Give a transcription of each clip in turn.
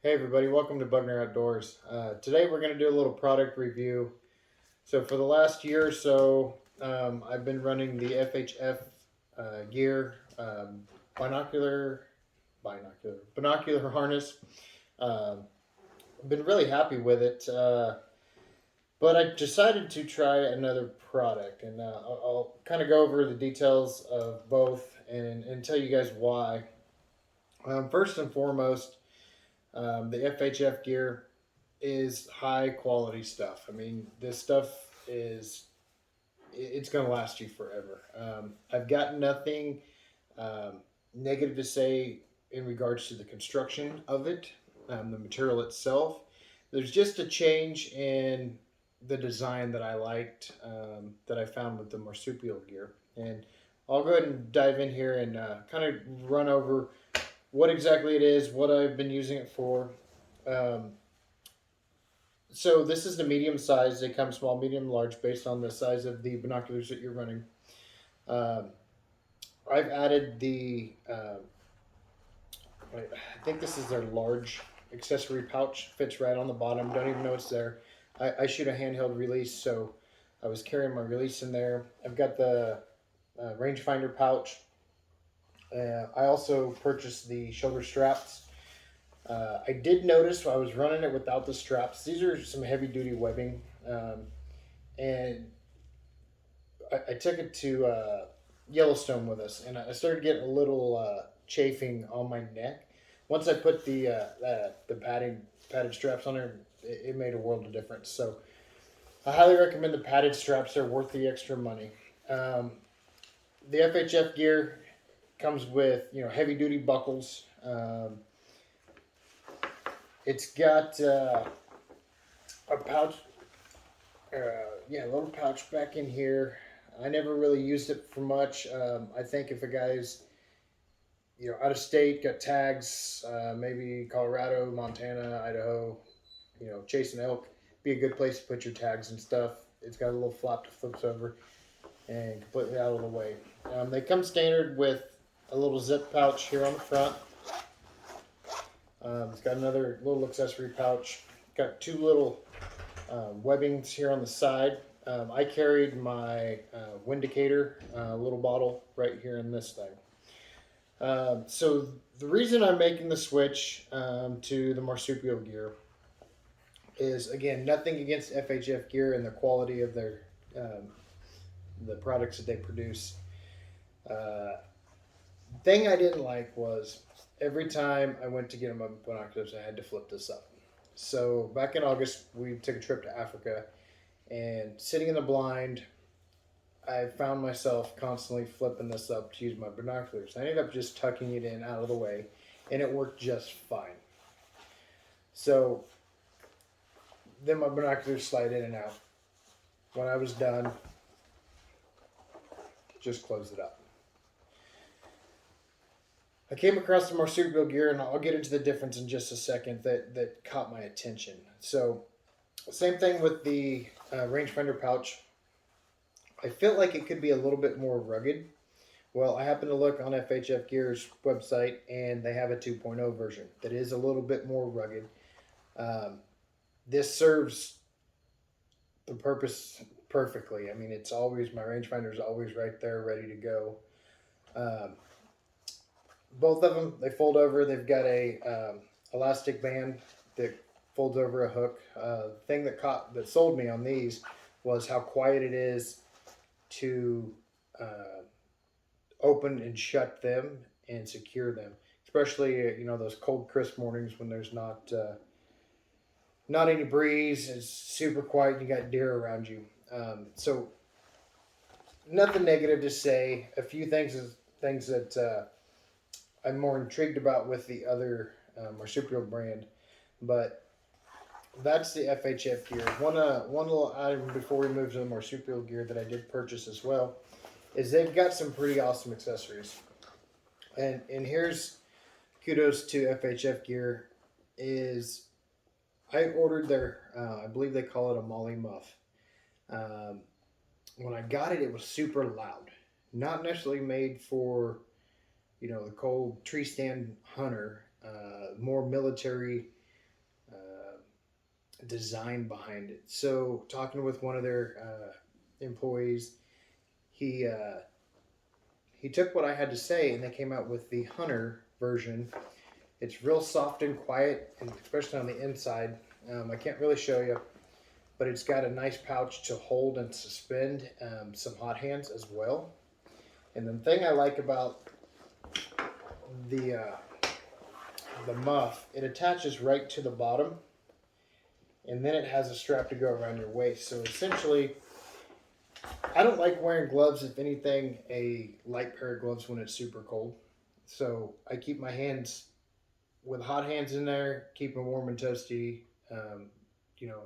Hey everybody, welcome to Bugner Outdoors. Today we're going to do a little product review. So for the last year or so, I've been running the FHF gear, binocular harness. I've been really happy with it, but I decided to try another product, and I'll kind of go over the details of both and tell you guys why. First and foremost, the FHF gear is high quality stuff. I mean, this stuff is it's going to last you forever. I've got nothing negative to say in regards to the construction of it, the material itself. There's just a change in the design that I liked that I found with the Marsupial gear, and I'll go ahead and dive in here and kind of run over what exactly it is, what I've been using it for. Um, so this is the medium size. They come small, medium, large based on the size of the binoculars that you're running. Um, I've added the, I think this is their large accessory pouch. Fits right on the bottom. Don't even know it's there. I shoot a handheld release, so I was carrying my release in there. I've got the rangefinder pouch. I also purchased the shoulder straps. I did notice I was running it without the straps. These are some heavy duty webbing, and I took it to Yellowstone with us, and I started getting a little chafing on my neck. Once I put the padded straps on there, it made a world of difference. So I highly recommend the padded straps. They're worth the extra money. The FHF gear comes with heavy duty buckles. It's got a pouch, a little pouch back in here. I never really used it for much. I think if a guy's out of state, got tags, maybe Colorado, Montana, Idaho, chasing elk, be a good place to put your tags and stuff. It's got a little flap that flips over and completely out of the way. They come standard with a little zip pouch here on the front. It's got another little accessory pouch. Got two little webbings here on the side. I carried my Windicator little bottle right here in this thing. So the reason I'm making the switch to the Marsupial gear is, again, nothing against FHF gear and the quality of their the products that they produce. Thing I didn't like was every time I went to get my binoculars, I had to flip this up. So back in August, we took a trip to Africa, and sitting in the blind, I found myself constantly flipping this up to use my binoculars. I ended up just tucking it in out of the way, and it worked just fine. So then my binoculars slide in and out. When I was done, just closed it up. I came across the Marsupial gear, and I'll get into the difference in just a second, that caught my attention. So, same thing with the rangefinder pouch. I felt like it could be a little bit more rugged. Well, I happened to look on FHF Gear's website, and they have a 2.0 version that is a little bit more rugged. This serves the purpose perfectly. I mean, it's always, my rangefinder is always right there, ready to go. Both of them, they fold over. They've got a elastic band that folds over a hook. The thing that sold me on these was how quiet it is to open and shut them and secure them, especially those cold, crisp mornings when there's not any breeze. It's super quiet. You got deer around you. So nothing negative to say. A few things that I'm more intrigued about with the other Marsupial brand, but that's the FHF gear. One little item before we move to the Marsupial gear that I did purchase as well is they've got some pretty awesome accessories, and here's kudos to FHF gear. Is I ordered their I believe they call it a Molly muff. When I got it, it was super loud, not necessarily made for the cold tree stand hunter, more military design behind it. So talking with one of their employees, he uh, he took what I had to say and they came out with the Hunter version. It's real soft and quiet, and especially on the inside. I can't really show you, but it's got a nice pouch to hold and suspend some hot hands as well. And the thing I like about the uh, the muff, it attaches right to the bottom, and then it has a strap to go around your waist. So essentially, I don't like wearing gloves. If anything, a light pair of gloves when it's super cold. So I keep my hands with hot hands in there, keep them warm and toasty. Um,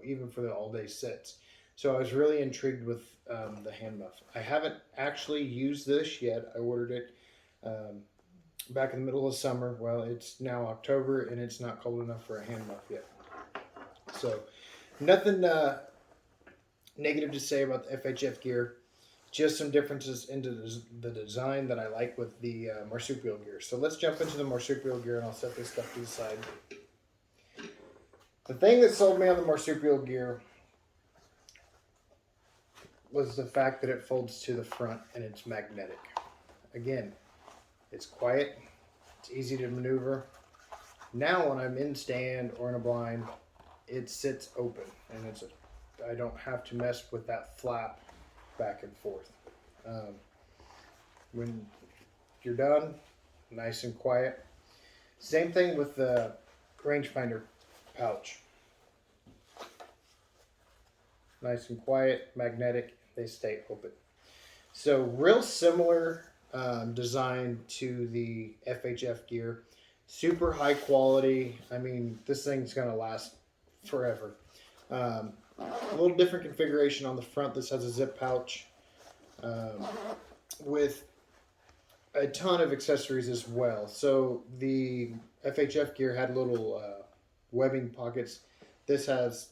even for the all day sits. So I was really intrigued with the hand muff. I haven't actually used this yet. I ordered it um, back in the middle of summer. Well, it's now October and it's not cold enough for a hand muff yet. So nothing negative to say about the FHF gear. Just some differences into the design that I like with the Marsupial gear. So let's jump into the Marsupial gear and I'll set this stuff to the side. The thing that sold me on the Marsupial gear was the fact that it folds to the front and it's magnetic. Again, it's quiet, it's easy to maneuver. Now when I'm in stand or in a blind, it sits open and I don't have to mess with that flap back and forth. When you're done, nice and quiet. Same thing with the rangefinder pouch. Nice and quiet, magnetic, they stay open. So real similar design to the FHF gear. Super high quality. I mean, this thing's gonna last forever. A little different configuration on the front. This has a zip pouch with a ton of accessories as well. So the FHF gear had little webbing pockets. This has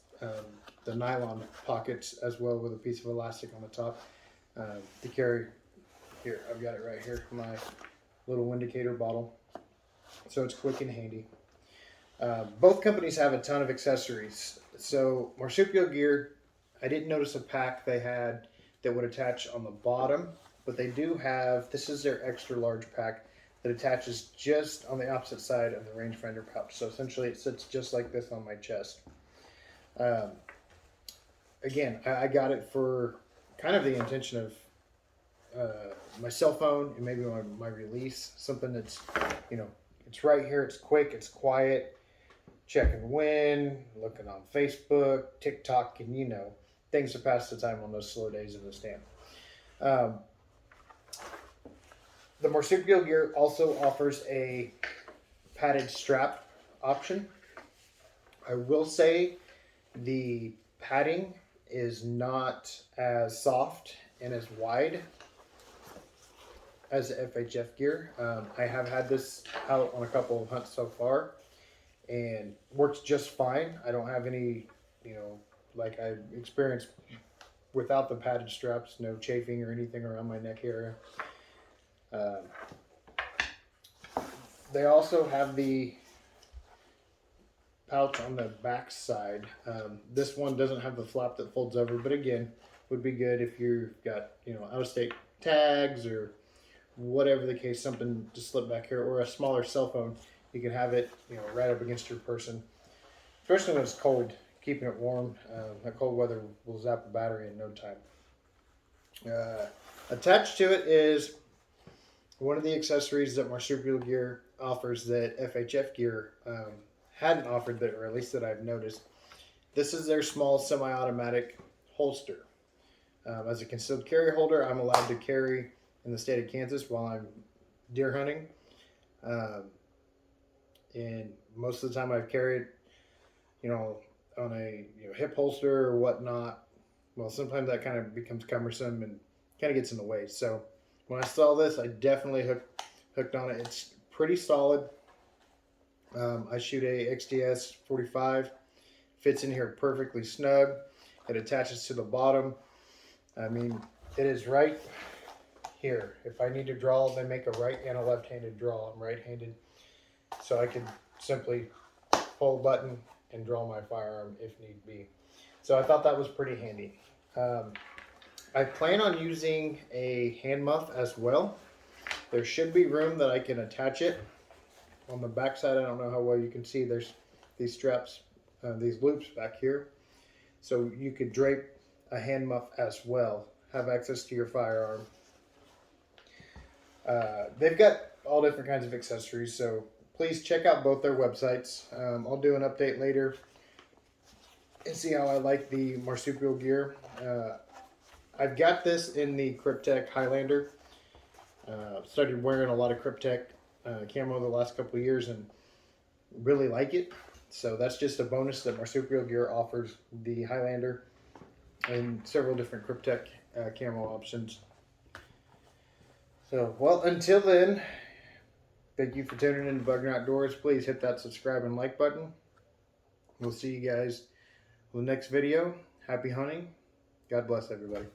the nylon pockets as well with a piece of elastic on the top to carry. Here, I've got it right here, my little indicator bottle. So it's quick and handy. Both companies have a ton of accessories. So Marsupial gear, I didn't notice a pack they had that would attach on the bottom, but they do have, this is their extra large pack that attaches just on the opposite side of the rangefinder pouch. So essentially it sits just like this on my chest. Again, I got it for kind of the intention of my cell phone and maybe my release, something that's, it's right here, it's quick, it's quiet, checking the wind, looking on Facebook, TikTok, and things to pass the time on those slow days in the stand. The Marsupial gear also offers a padded strap option. I will say the padding is not as soft and as wide as the FHF gear. I have had this out on a couple of hunts so far and works just fine. I don't have any, like I experienced without the padded straps, no chafing or anything around my neck area. They also have the pouch on the back side. This one doesn't have the flap that folds over, but again, would be good if you've got, out-of-state tags or whatever the case, something to slip back here, or a smaller cell phone. You can have it, right up against your person, especially when it's cold. Keeping it warm. That cold weather will zap the battery in no time. Attached to it is one of the accessories that Marsupial gear offers that FHF gear hadn't offered, or at least that I've noticed. This is their small semi-automatic holster. As a concealed carry holder, I'm allowed to carry in the state of Kansas while I'm deer hunting. And most of the time I've carried, on a hip holster or whatnot. Well, sometimes that kind of becomes cumbersome and kind of gets in the way. So when I saw this, I definitely hooked on it. It's pretty solid. I shoot a XDS 45. Fits in here perfectly snug. It attaches to the bottom. I mean, it is right here. If I need to draw, they make a right and a left-handed draw. I'm right-handed. So I can simply pull a button, and draw my firearm if need be. So I thought that was pretty handy. I plan on using a hand muff as well. There should be room that I can attach it. On the back side, I don't know how well you can see, there's these straps, these loops back here. So you could drape a hand muff as well, have access to your firearm. They've got all different kinds of accessories, so please check out both their websites. I'll do an update later and see how I like the Marsupial gear. I've got this in the Cryptek Highlander. Started wearing a lot of Cryptek camo the last couple of years and really like it. So that's just a bonus that Marsupial gear offers the Highlander and several different Cryptek camo options. So, well, until then, thank you for tuning in to Bugger Outdoors. Please hit that subscribe and like button. We'll see you guys in the next video. Happy hunting. God bless everybody.